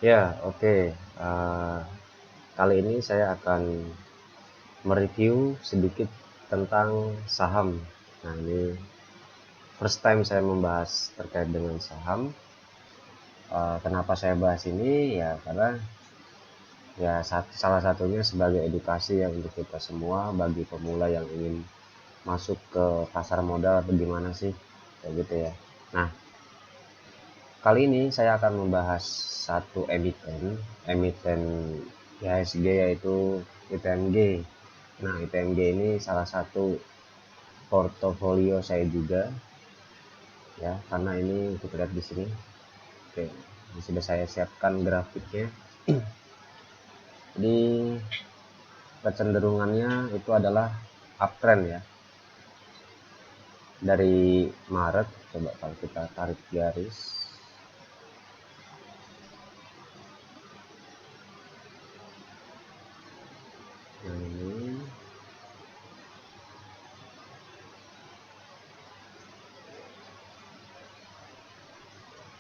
Ya, oke. Kali ini saya akan mereview sedikit tentang saham. Nah, ini first time saya membahas terkait dengan saham. Kenapa saya bahas ini? Ya, karena ya salah satunya sebagai edukasi ya untuk kita semua bagi pemula yang ingin masuk ke pasar modal atau gimana sih, kayak gitu ya. Nah, kali ini saya akan membahas satu emiten IHSG yaitu ITMG. Nah, ITMG ini salah satu portofolio saya juga ya, karena ini kita lihat di sini. Oke, ini sudah saya siapkan grafiknya. Jadi kecenderungannya itu adalah uptrend ya. Dari Maret, coba kalau kita tarik garis. Yang ini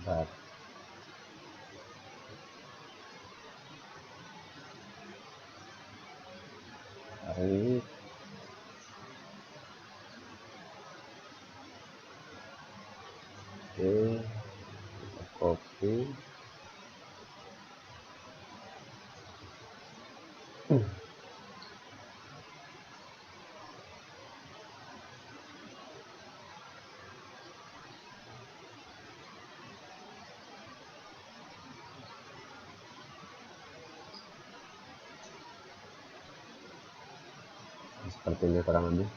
tarik oke, copy. Seperti ini kurang lebih.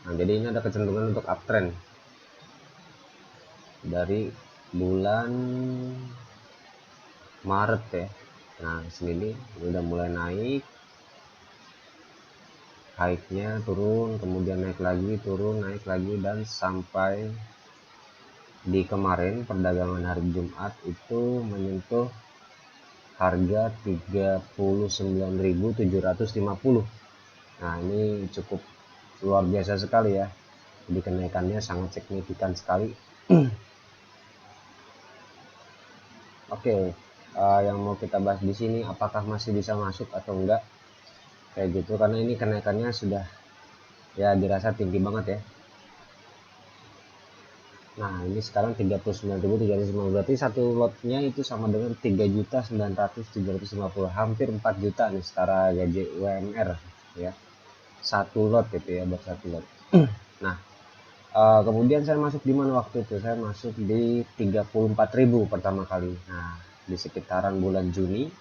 Nah, jadi ini ada kecenderungan untuk uptrend dari bulan Maret ya. Nah, sini udah mulai naik, high-nya turun, kemudian naik lagi, turun, naik lagi, dan sampai di kemarin perdagangan hari Jumat itu menyentuh harga 39.750. Nah, ini cukup luar biasa sekali ya. Jadi kenaikannya sangat signifikan sekali. Oke, yang mau kita bahas di sini apakah masih bisa masuk atau enggak kayak gitu, karena ini kenaikannya sudah ya dirasa tinggi banget ya. Nah, ini sekarang 39.350, berarti satu lotnya itu sama dengan 3.900.750, hampir 4 juta nih setara gaji UMR ya. Satu lot gitu ya, buat satu lot. Nah, kemudian saya masuk di mana waktu itu? Saya masuk di 34.000 pertama kali. Nah, di sekitaran bulan Juni.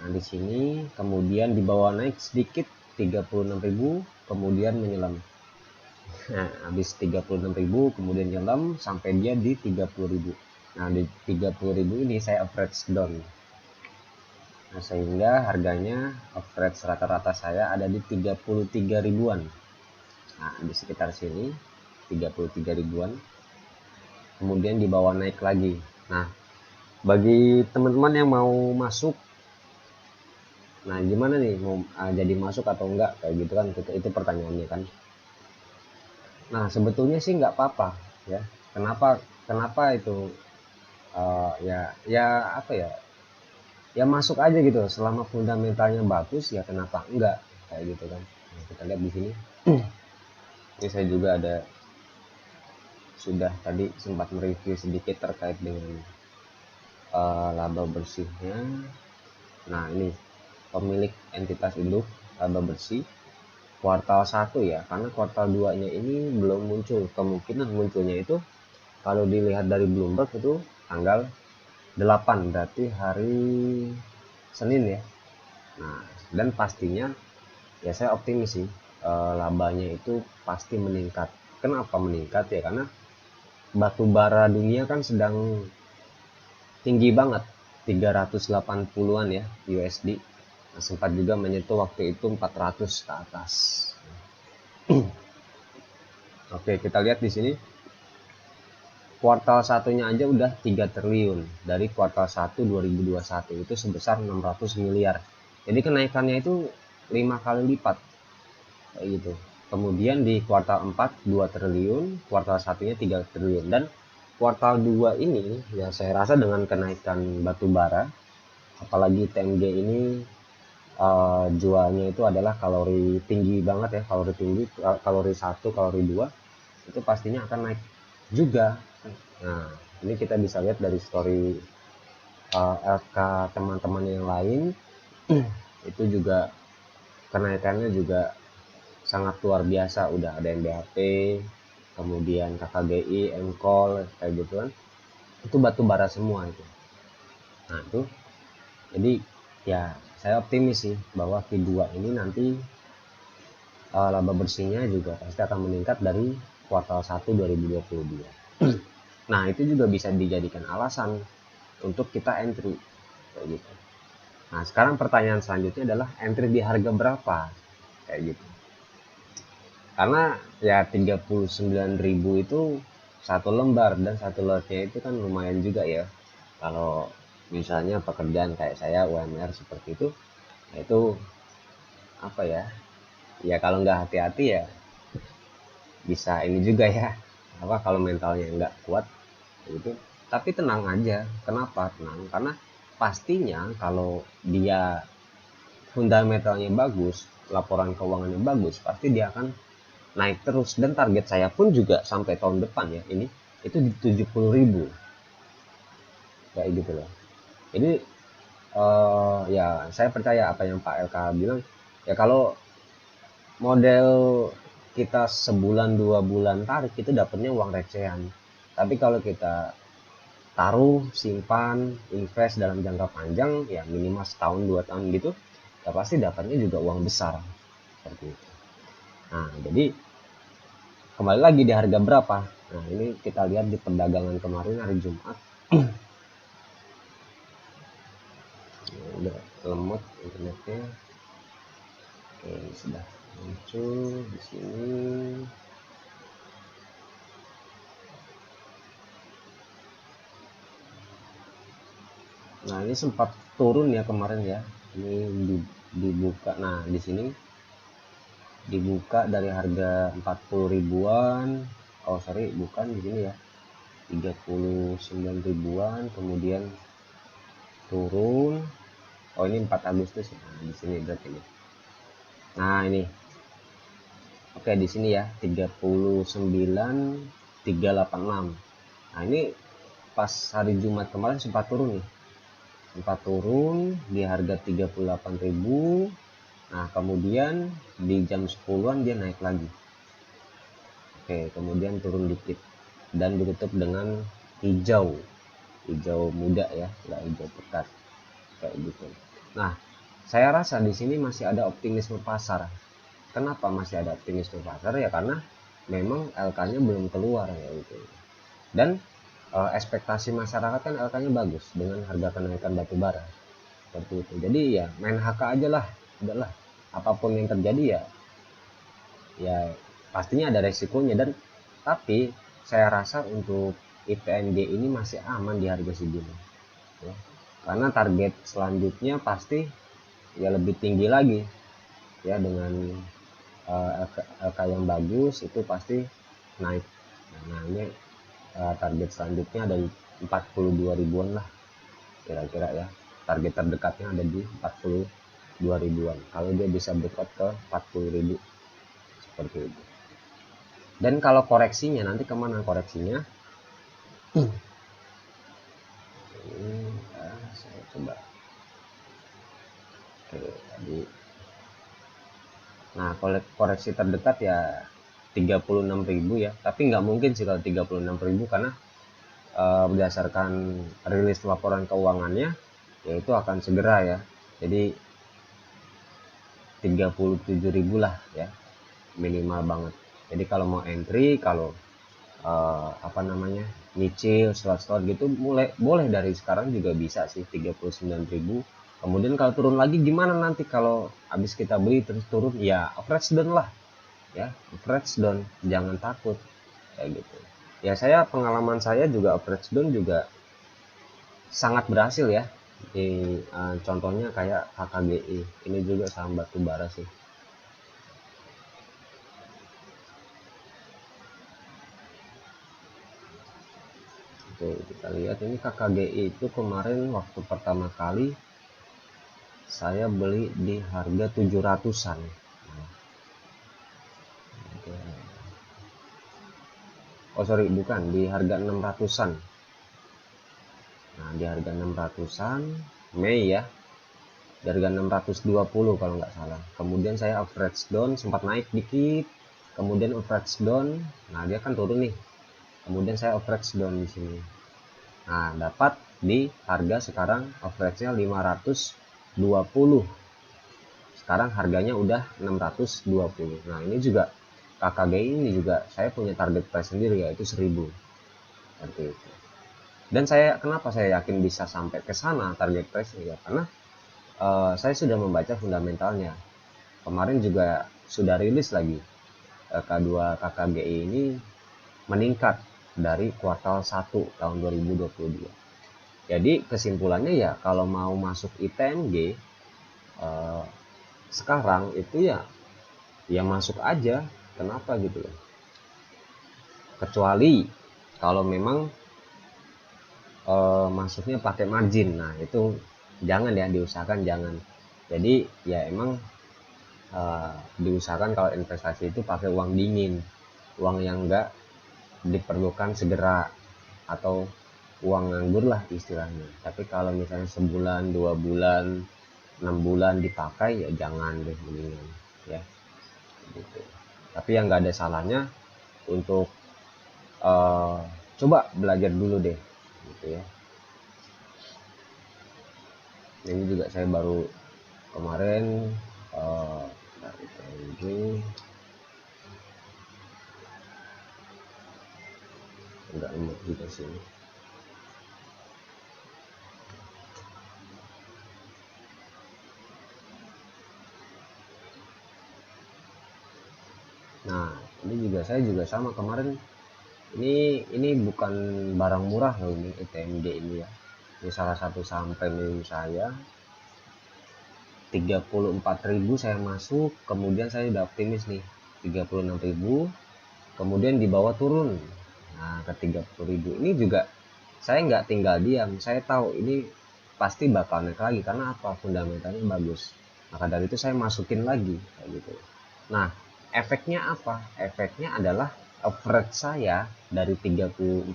Nah, di sini kemudian di bawah naik sedikit 36.000, kemudian menyelam. Nah, habis 36.000 kemudian nyelam sampai dia di 30.000. Nah, di 30.000 ini saya average down. Nah, sehingga harganya average rata-rata saya ada di 33 ribuan. Nah, di sekitar sini 33 ribuan. Kemudian di bawah naik lagi. Nah, bagi teman-teman yang mau masuk, nah gimana nih mau jadi masuk atau enggak kayak gitu kan, itu pertanyaannya kan. Nah, sebetulnya sih nggak apa-apa ya. Kenapa itu ya apa ya, ya masuk aja gitu selama fundamentalnya bagus, ya kenapa enggak kayak gitu kan. Nah, kita lihat di sini. Ini saya juga ada sudah tadi sempat mereview sedikit terkait dengan laba bersihnya. Nah, ini pemilik entitas induk laba bersih kuartal 1 ya, karena kuartal 2 nya ini belum muncul. Kemungkinan munculnya itu kalau dilihat dari Bloomberg itu tanggal 8, berarti hari Senin ya. Nah, dan pastinya ya saya optimis sih, labanya itu pasti meningkat. Kenapa meningkat ya, karena batu bara dunia kan sedang tinggi banget, 380-an ya USD. Nah, sempat juga menyentuh waktu itu 400 ke atas. Oke, kita lihat di sini kuartal satunya aja udah 3 triliun dari kuartal 1 2021 itu sebesar 600 miliar. Jadi kenaikannya itu 5 kali lipat kayak gitu. Kemudian di kuartal 4 2 triliun, kuartal satunya 3 triliun, dan kuartal 2 ini ya saya rasa dengan kenaikan batu bara, apalagi TMG ini jualnya itu adalah kalori tinggi banget ya, kalori tinggi, kalori 1, kalori 2 itu pastinya akan naik juga. Nah, ini kita bisa lihat dari story LK teman-teman yang lain itu juga kenaikannya juga sangat luar biasa. Udah ada MBHT, kemudian KKGI, Mkol kayak gitu kan, itu batu bara semua itu. Nah itu jadi ya saya optimis sih bahwa Q2 ini nanti laba bersihnya juga pasti akan meningkat dari kuartal 1 2022. Nah itu juga bisa dijadikan alasan untuk kita entry kayak gitu. Nah sekarang pertanyaan selanjutnya adalah entry di harga berapa kayak gitu, karena ya 39.000 itu satu lembar, dan satu lotnya itu kan lumayan juga ya. Kalau misalnya pekerjaan kayak saya UMR seperti itu apa ya, ya kalau nggak hati-hati ya bisa ini juga ya, apa kalau mentalnya nggak kuat gitu. Tapi tenang aja. Kenapa tenang? Karena pastinya kalau dia fundamentalnya bagus, laporan keuangannya bagus, pasti dia akan naik terus. Dan target saya pun juga sampai tahun depan ya, ini itu di 70.000 kayak gitu loh. Jadi ya saya percaya apa yang Pak LK bilang ya, kalau model kita sebulan 2 bulan tarik itu dapatnya uang recehan, tapi kalau kita taruh, simpan, invest dalam jangka panjang ya minimal setahun 2 tahun gitu ya pasti dapatnya juga uang besar seperti itu. Nah jadi kembali lagi di harga berapa. Nah ini kita lihat di perdagangan kemarin hari Jumat. Udah lemot internetnya. Oke, sudah muncul di sini. Nah ini sempat turun ya kemarin ya. Ini dibuka. Nah di sini dibuka dari harga 40 ribuan. Oh sorry, bukan di sini ya. 39 ribuan, kemudian turun. Oh ini 4 Agustus ya. Nah, di sini berarti ini. Nah ini. Oke di sini ya 39.386. Nah ini pas hari Jumat kemarin sempat turun nih. Sempat turun di harga 38.000. Nah kemudian di jam 10-an dia naik lagi. Oke kemudian turun dikit dan ditutup dengan hijau muda ya, nggak hijau pekat kayak gitu. Nah saya rasa di sini masih ada optimisme pasar. Kenapa masih ada optimisme pasar ya, karena memang LK-nya belum keluar ya gitu. Dan ekspektasi masyarakat kan LK-nya bagus dengan harga kenaikan batu bara seperti itu. Jadi ya main HK aja lah, udahlah apapun yang terjadi ya pastinya ada resikonya. Dan tapi saya rasa untuk IPNG ini masih aman di harga segini ya. Karena target selanjutnya pasti ya lebih tinggi lagi ya, dengan LK yang bagus itu pasti naik. Nah ini target selanjutnya ada 42 ribuan lah kira-kira ya. Target terdekatnya ada di 42 ribuan kalau dia bisa dekat ke 40 ribu seperti itu. Dan kalau koreksinya nanti kemana koreksinya? Ini saya coba. Oke tadi. Nah koreksi terdekat ya 36.000 ya, tapi nggak mungkin sih kalau 36.000 karena berdasarkan rilis laporan keuangannya yaitu akan segera ya. Jadi 37.000 lah ya minimal banget. Jadi kalau mau entry, kalau nyicil slot-slot gitu mulai boleh dari sekarang juga bisa sih 39.000. Kemudian kalau turun lagi gimana nanti kalau habis kita beli terus turun ya average down lah ya, average down, jangan takut kayak gitu ya. Saya pengalaman saya juga average down juga sangat berhasil ya di contohnya kayak KKGI ini juga saham batu bara sih. Oke, kita lihat ini KKGI itu kemarin waktu pertama kali saya beli di harga 700-an. Oh sorry, bukan, di harga 600-an. Nah, di harga 600-an Mei ya. Di harga 620 kalau nggak salah. Kemudian saya average down, sempat naik dikit, kemudian average down. Nah, dia kan turun nih. Kemudian saya average down di sini. Nah, dapat di harga sekarang average-nya 520. Sekarang harganya udah 620. Nah, ini juga KKGI ini juga saya punya target price sendiri, yaitu 1000. Seperti itu. Dan kenapa saya yakin bisa sampai ke sana target price ya, karena saya sudah membaca fundamentalnya. Kemarin juga sudah rilis lagi K2 KKGI ini meningkat dari kuartal 1 tahun 2022. Jadi kesimpulannya ya, kalau mau masuk ITMG sekarang itu ya masuk aja. Kenapa gitu ya? Kecuali kalau memang masuknya pakai margin. Nah, itu jangan ya, diusahakan jangan. Jadi ya emang diusahakan kalau investasi itu pakai uang dingin, uang yang enggak diperlukan segera, atau uang nganggur lah istilahnya. Tapi kalau misalnya sebulan, 2 bulan, 6 bulan dipakai, ya jangan deh, mendingan ya gitu. Tapi yang nggak ada salahnya untuk coba belajar dulu deh gitu ya. Ini juga saya baru kemarin ini enggak emot juga sini. Nah, ini juga saya juga sama kemarin. Ini bukan barang murah loh, ini ITMG ini ya. Ini salah satu saham premium saya. 34.000 saya masuk, kemudian saya udah optimis nih 36.000, kemudian di bawah turun. Nah, ke 30.000 ini juga saya nggak tinggal diam, saya tahu ini pasti bakal naik lagi karena apa, fundamentalnya bagus. Maka dari itu saya masukin lagi kayak gitu. Nah, efeknya apa? Efeknya adalah average saya dari 34.000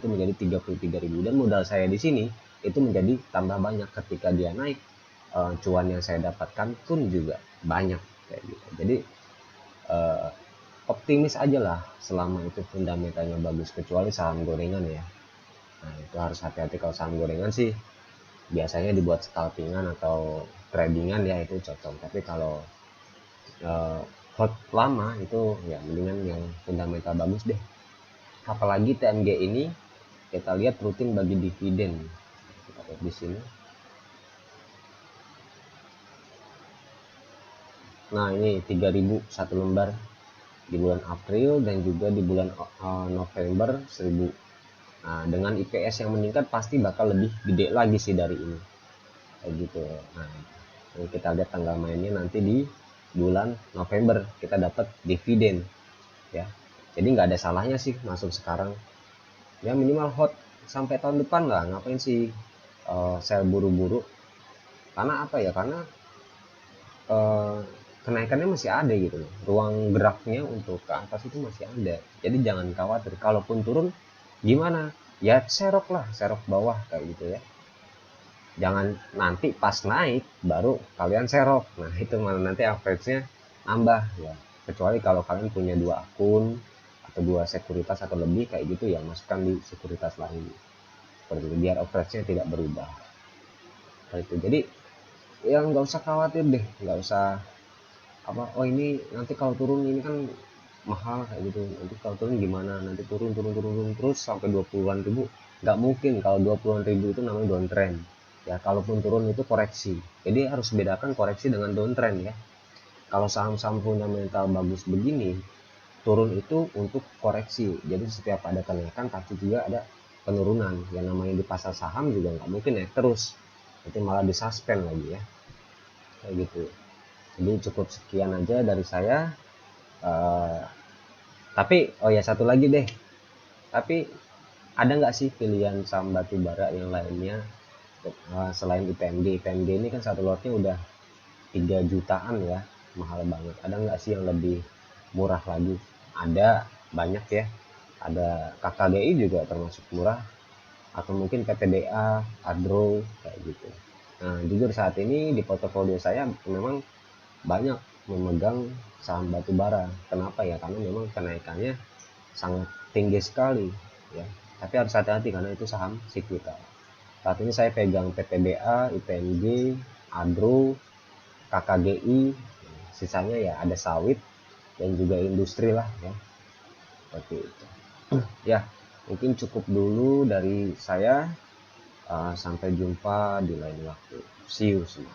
itu menjadi 33.000, dan modal saya di sini itu menjadi tambah banyak. Ketika dia naik, cuan yang saya dapatkan pun juga banyak kayak gitu. Jadi optimis aja lah selama itu fundamentalnya bagus, kecuali saham gorengan ya. Nah, itu harus hati-hati. Kalau saham gorengan sih biasanya dibuat scalpingan atau tradingan ya, itu cocok. Tapi kalau hot lama itu ya mendingan yang fundamental bagus deh. Apalagi TMG ini kita lihat rutin bagi dividen. Kita lihat di sini. Nah, ini 3.000 satu lembar di bulan April dan juga di bulan November 1.000. Nah, dengan IPS yang meningkat pasti bakal lebih gede lagi sih dari ini. Kayak gitu. Nah, kita lihat tanggal mainnya nanti di bulan November kita dapat dividen ya. Jadi nggak ada salahnya sih masuk sekarang. Ya minimal hot sampai tahun depan lah. Ngapain sih sell buru-buru? Karena apa ya? Karena kenaikannya masih ada gitu loh. Ruang geraknya untuk ke atas itu masih ada. Jadi jangan khawatir. Kalaupun turun gimana? Ya serok lah, serok bawah kayak gitu ya. Jangan nanti pas naik baru kalian serok. Nah, itu malah nanti average-nya nambah ya. Kecuali kalau kalian punya 2 akun atau 2 sekuritas atau lebih kayak gitu ya, masukkan di sekuritas lain. Seperti itu, biar average-nya tidak berubah. Kayak itu. Jadi ya nggak usah khawatir deh, nggak usah apa, oh ini nanti kalau turun ini kan mahal kayak gitu, nanti kalau turun gimana, nanti turun terus sampai 20-an ribu. Nggak mungkin. Kalau 20-an ribu itu namanya downtrend ya. Kalaupun turun itu koreksi. Jadi harus bedakan koreksi dengan downtrend ya. Kalau saham-saham fundamental bagus begini, turun itu untuk koreksi. Jadi setiap ada kenaikan pasti juga ada penurunan. Yang namanya di pasar saham juga nggak mungkin naik terus, nanti malah disuspend lagi ya kayak gitu. Jadi cukup sekian aja dari saya. Tapi oh ya, satu lagi deh. Tapi ada nggak sih pilihan saham batu bara yang lainnya selain IPMG? IPMG ini kan satu lotnya udah 3 jutaan ya, mahal banget. Ada nggak sih yang lebih murah lagi? Ada, banyak ya. Ada KKGI juga termasuk murah, atau mungkin PTBA, Adro, kayak gitu. Nah, jujur saat ini di portofolio saya memang banyak memegang saham batu bara. Kenapa ya? Karena memang kenaikannya sangat tinggi sekali ya. Tapi harus hati-hati karena itu saham siklika. Saat ini saya pegang PTBA, IPMG, Adro, KKGI, sisanya ya ada sawit dan juga industri lah ya. Seperti itu. Ya, mungkin cukup dulu dari saya. Sampai jumpa di lain waktu. See you semua.